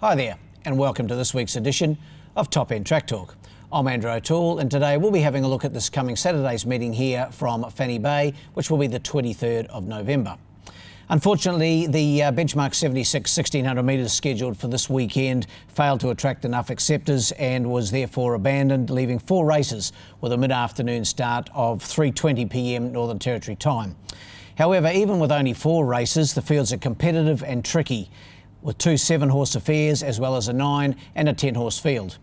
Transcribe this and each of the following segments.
Hi there, and welcome to this week's edition of Top End Track Talk. I'm Andrew O'Toole, and today we'll be having a look at this coming Saturday's meeting here from Fanny Bay, which will be the 23rd of November. Unfortunately, the benchmark 76 1600 metres scheduled for this weekend failed to attract enough acceptors and was therefore abandoned, leaving 4 races with a mid-afternoon start of 3:20 p.m. Northern Territory time. However, even with only 4 races, the fields are competitive and tricky, with 2 7-horse affairs as well as a 9 and a 10-horse field.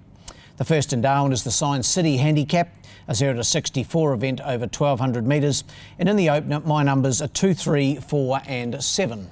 The first in Darwin is the Science City Handicap, a 0-64 event over 1200 metres, and in the opener my numbers are 2, 3, 4 and 7.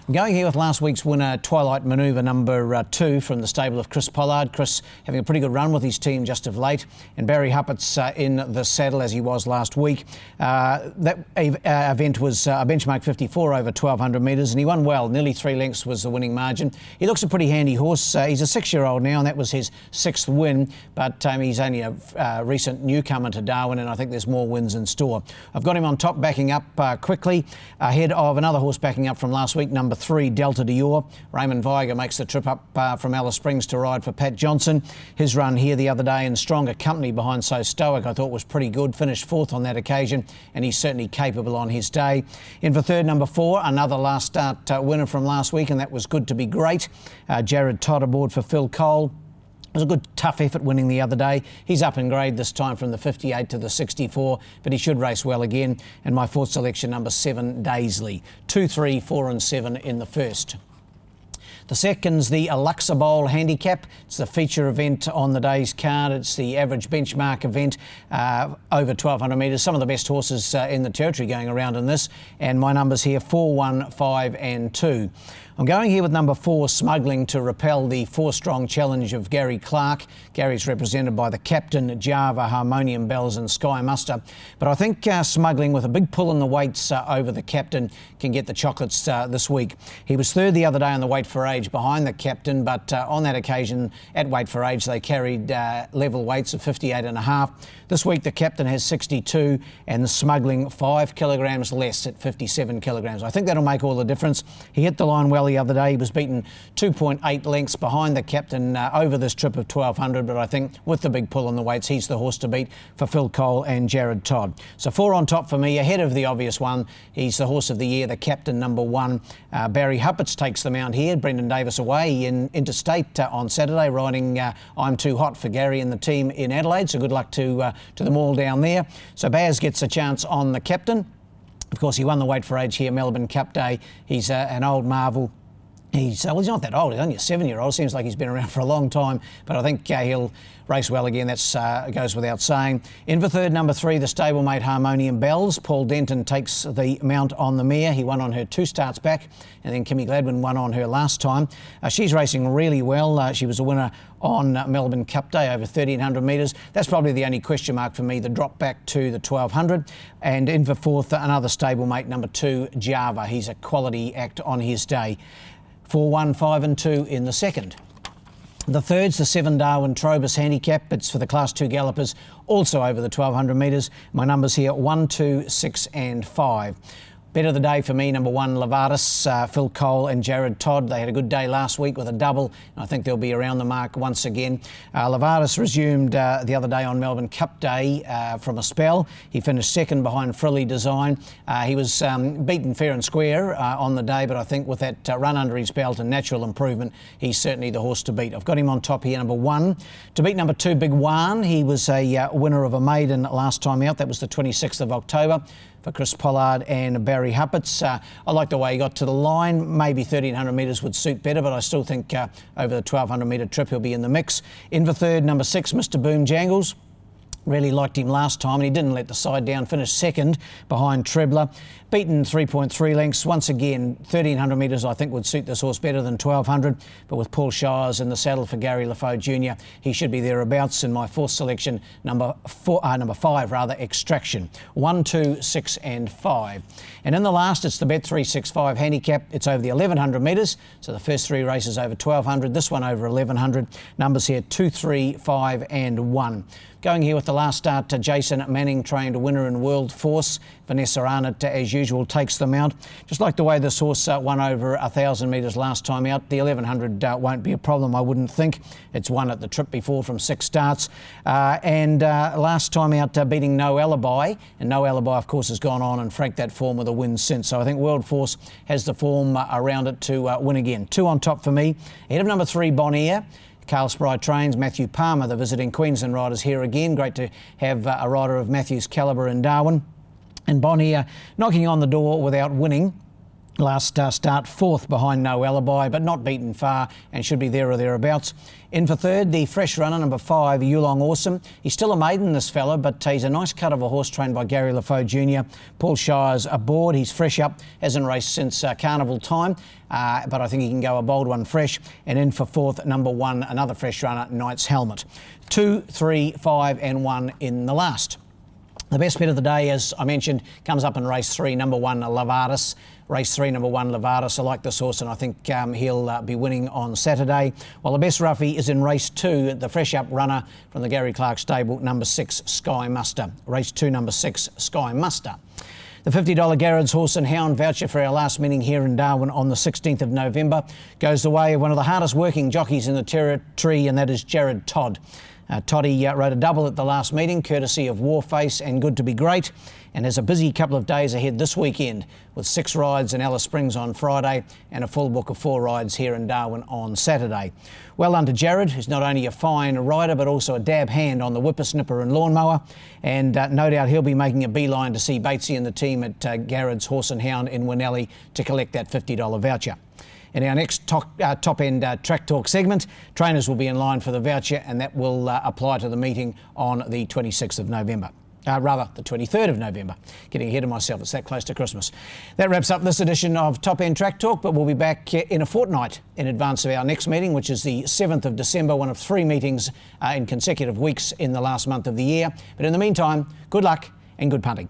I'm going here with last week's winner, Twilight Manoeuvre number 2 from the stable of Chris Pollard. Chris having a pretty good run with his team just of late, and Barry Huppert's in the saddle as he was last week. That event was a benchmark 54 over 1200 metres, and he won well. Nearly 3 lengths was the winning margin. He looks a pretty handy horse. He's a 6-year-old now, and that was his 6th win, but he's only a recent newcomer to Darwin, and I think there's more wins in store. I've got him on top, backing up quickly, ahead of another horse backing up from last week, number 3, Delta Dior. Raymond Viger makes the trip up from Alice Springs to ride for Pat Johnson. His run here the other day in stronger company behind So Stoic I thought was pretty good. Finished 4th on that occasion, and he's certainly capable on his day. In for third, number 4, another last start winner from last week, and that was Good to Be Great. Jared Todd aboard for Phil Cole. It was a good tough effort winning the other day. He's up in grade this time from the 58 to the 64, but he should race well again. And my 4th selection, number 7, Daisley. 2, 3, 4 and 7 in the first. The second's the Aluxa Bowl Handicap. It's the feature event on the day's card. It's the average benchmark event over 1200 metres. Some of the best horses in the territory going around in this. And my numbers here, 4, 1, 5 and 2. I'm going here with number 4, Smuggling, to repel the 4-strong challenge of Gary Clark. Gary's represented by the Captain, Java, Harmonium Bells and Sky Muster. But I think Smuggling, with a big pull in the weights over the Captain, can get the chocolates this week. He was 3rd the other day on the weight for age behind the Captain, but on that occasion at weight for age they carried level weights of 58.5. This week the Captain has 62 and the Smuggling 5 kilograms less at 57 kilograms. I think that'll make all the difference. He hit the line well the other day. He was beaten 2.8 lengths behind the Captain over this trip of 1200, but I think with the big pull on the weights, he's the horse to beat for Phil Cole and Jared Todd. So 4 on top for me, ahead of the obvious one. He's the horse of the year, the Captain, number 1. Barry Hupperts takes the mount here. Brendan Davis away in interstate on Saturday, riding I'm Too Hot for Gary and the team in Adelaide. So good luck to them all down there. So Baz gets a chance on the Captain. Of course, he won the weight for age here, Melbourne Cup Day. He's an old marvel. He's not that old. He's only a 7-year-old. Seems like he's been around for a long time, but I think he'll race well again. That goes without saying. In for third, number 3, the stablemate Harmonium Bells. Paul Denton takes the mount on the mare. He won on her 2 starts back, and then Kimmy Gladwin won on her last time. She's racing really well. She was a winner on Melbourne Cup Day over 1300 metres. That's probably the only question mark for me, the drop back to the 1200. And in for 4th, another stablemate, number 2, Java. He's a quality act on his day. 4, 1, 5 and 2 in the second. The third's the 7 Darwin Trobus Handicap. It's for the Class 2 gallopers, also over the 1200 metres. My numbers here, 1, 2, 6 and 5. Bet of the day for me, number 1, Levardis, Phil Cole and Jared Todd. They had a good day last week with a double, and I think they'll be around the mark once again. Levardis resumed the other day on Melbourne Cup Day from a spell. He finished 2nd behind Frilly Design. He was beaten fair and square on the day, but I think with that run under his belt and natural improvement, he's certainly the horse to beat. I've got him on top here, number 1. To beat number 2, Big Wan. He was a winner of a maiden last time out. That was the 26th of October. For Chris Pollard and Barry Hupperts. I like the way he got to the line. Maybe 1300 metres would suit better, but I still think over the 1200 metre trip he'll be in the mix. In for third, number 6, Mr. Boom Jangles. Really liked him last time, and he didn't let the side down. Finished 2nd behind Trebler. Beaten 3.3 lengths. Once again, 1300 metres I think would suit this horse better than 1200. But with Paul Shires in the saddle for Gary Lafoe Jr., he should be thereabouts. In my 4th selection, number 5, Extraction. 1, 2, 6 and 5. And in the last, it's the Bet365 Handicap. It's over the 1100 metres. So the first 3 races over 1200. This one over 1100. Numbers here, 2, 3, 5 and 1. Going here with the last start, Jason Manning, trained winner in World Force. Vanessa Arnott, as usual, takes them out. Just like the way this horse won over 1,000 metres last time out, the 1100 won't be a problem, I wouldn't think. It's won at the trip before from 6 starts. And last time out, beating No Alibi. And No Alibi, of course, has gone on and franked that form with a win since. So I think World Force has the form around it to win again. 2 on top for me. Ahead of number 3, Bon Air. Carl Spry trains. Matthew Palmer, the visiting Queensland riders, here again. Great to have a rider of Matthew's calibre in Darwin. And Bon Air knocking on the door without winning. Last start 4th behind No Alibi, but not beaten far and should be there or thereabouts. In for 3rd, the fresh runner, number 5, Yulong Awesome. He's still a maiden, this fella, but he's a nice cut of a horse trained by Gary LaFoe Jr. Paul Shires aboard. He's fresh up, hasn't raced since carnival time, but I think he can go a bold one fresh. And in for 4th, number 1, another fresh runner, Knight's Helmet. 2, 3, 5 and 1 in the last. The best bet of the day, as I mentioned, comes up in race 3, number 1, Lavardis. Race 3, number 1, Lavardis. I like this horse and I think he'll be winning on Saturday. While the best roughie is in race 2, the fresh up runner from the Gary Clark stable, number 6, Sky Muster. Race 2, number 6, Sky Muster. The $50 Garrett's Horse and Hound voucher for our last meeting here in Darwin on the 16th of November goes the way of one of the hardest working jockeys in the territory, and that is Jared Todd. Toddy rode a double at the last meeting, courtesy of Warface and Good to Be Great, and has a busy couple of days ahead this weekend with 6 rides in Alice Springs on Friday and a full book of 4 rides here in Darwin on Saturday. Well done to Jared, who's not only a fine rider but also a dab hand on the whippersnipper and lawnmower, and no doubt he'll be making a beeline to see Batesy and the team at Garrett's Horse and Hound in Winnellie to collect that $50 voucher. In our next top-end track talk segment, trainers will be in line for the voucher, and that will apply to the meeting on the 26th of November. Rather, the 23rd of November. Getting ahead of myself, it's that close to Christmas. That wraps up this edition of Top End Track Talk, but we'll be back in a fortnight in advance of our next meeting, which is the 7th of December, one of 3 meetings in consecutive weeks in the last month of the year. But in the meantime, good luck and good punting.